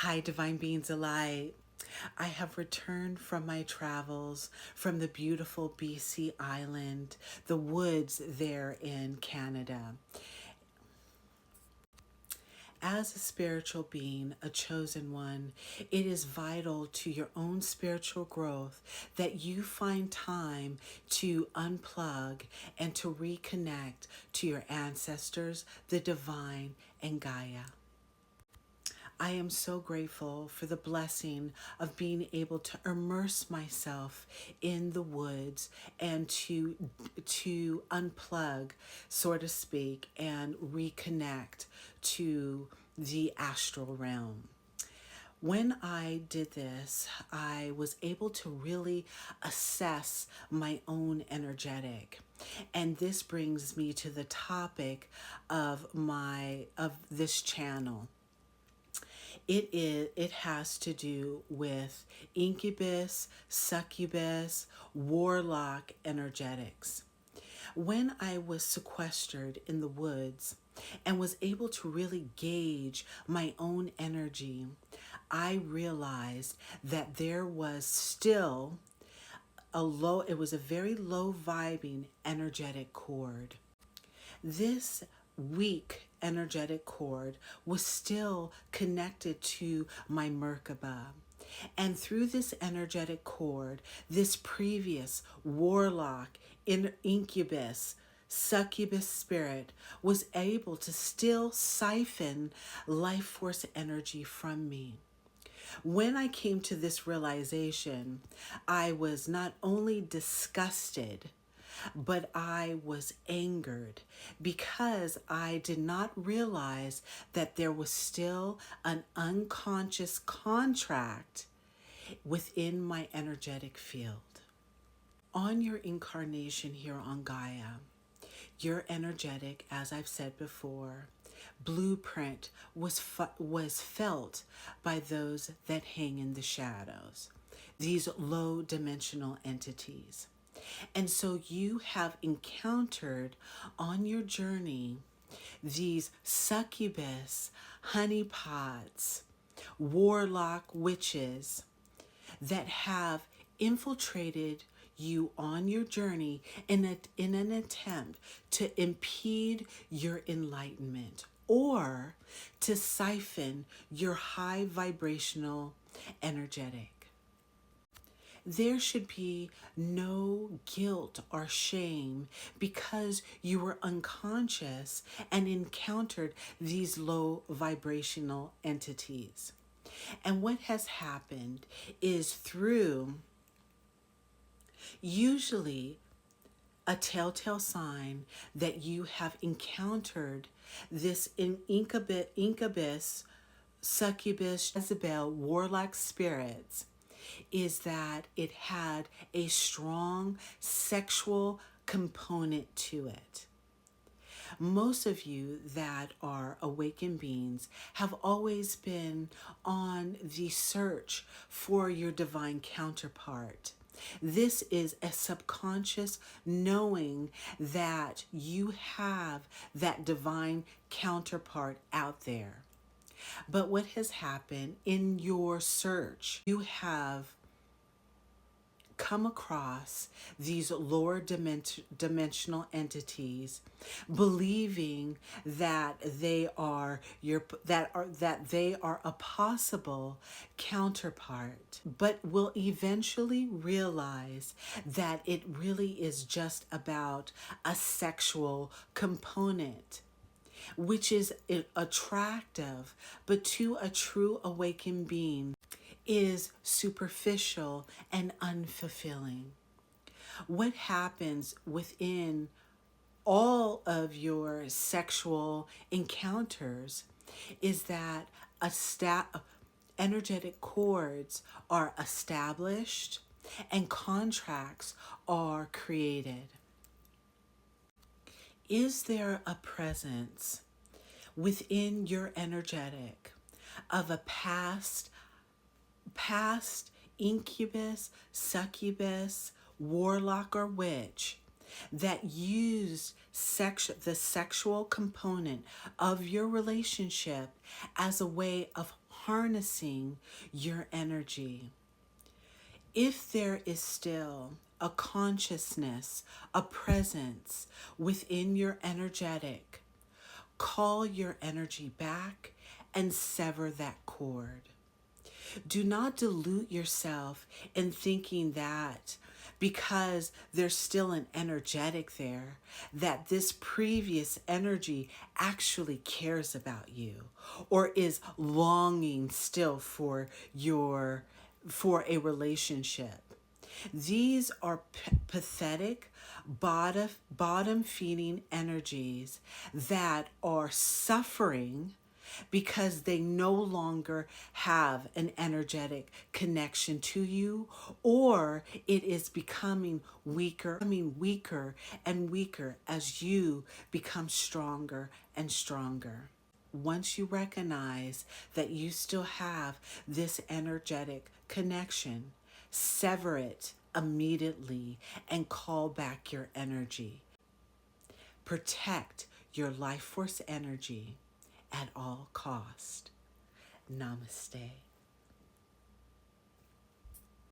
Hi, Divine Beings Alive. I have returned from my travels from the beautiful BC island, the woods there in Canada. As a spiritual being, a chosen one, it is vital to your own spiritual growth that you find time to unplug and to reconnect to your ancestors, the divine, and Gaia. I am so grateful for the blessing of being able to immerse myself in the woods and to unplug, so to speak, and reconnect to the astral realm. When I did this, I was able to really assess my own energetic. And this brings me to the topic of this channel. It has to do with incubus, succubus, warlock energetics. When I was sequestered in the woods and was able to really gauge my own energy, I realized that there was still it was a very low vibing energetic cord. This weak energetic cord was still connected to my Merkaba. And through this energetic cord, this previous warlock, incubus, succubus spirit was able to still siphon life force energy from me. When I came to this realization, I was not only disgusted, but I was angered because I did not realize that there was still an unconscious contract within my energetic field. On your incarnation here on Gaia, your energetic, as I've said before, blueprint was felt by those that hang in the shadows, these low dimensional entities. And so you have encountered on your journey these succubus, honeypots, warlock witches that have infiltrated you on your journey in an attempt to impede your enlightenment or to siphon your high vibrational energetic. There should be no guilt or shame because you were unconscious and encountered these low vibrational entities. And what has happened is through usually a telltale sign that you have encountered this incubus, succubus, Jezebel, warlock spirits is that it had a strong sexual component to it. Most of you that are awakened beings have always been on the search for your divine counterpart. This is a subconscious knowing that you have that divine counterpart out there. But what has happened in your search, you have come across these lower dimensional entities, believing that they are a possible counterpart, but will eventually realize that it really is just about a sexual component, which is attractive, but to a true awakened being is superficial and unfulfilling. What happens within all of your sexual encounters is that energetic cords are established and contracts are created. Is there a presence within your energetic of a past incubus, succubus, warlock, or witch that used the sexual component of your relationship as a way of harnessing your energy. If there is still a consciousness, a presence within your energetic, call your energy back and sever that cord. Do not dilute yourself in thinking that because there's still an energetic there, that this previous energy actually cares about you or is longing still for a relationship. These are pathetic, bottom feeding energies that are suffering because they no longer have an energetic connection to you, or it is becoming weaker and weaker as you become stronger and stronger. Once you recognize that you still have this energetic connection, sever it immediately and call back your energy. Protect your life force energy at all cost. Namaste.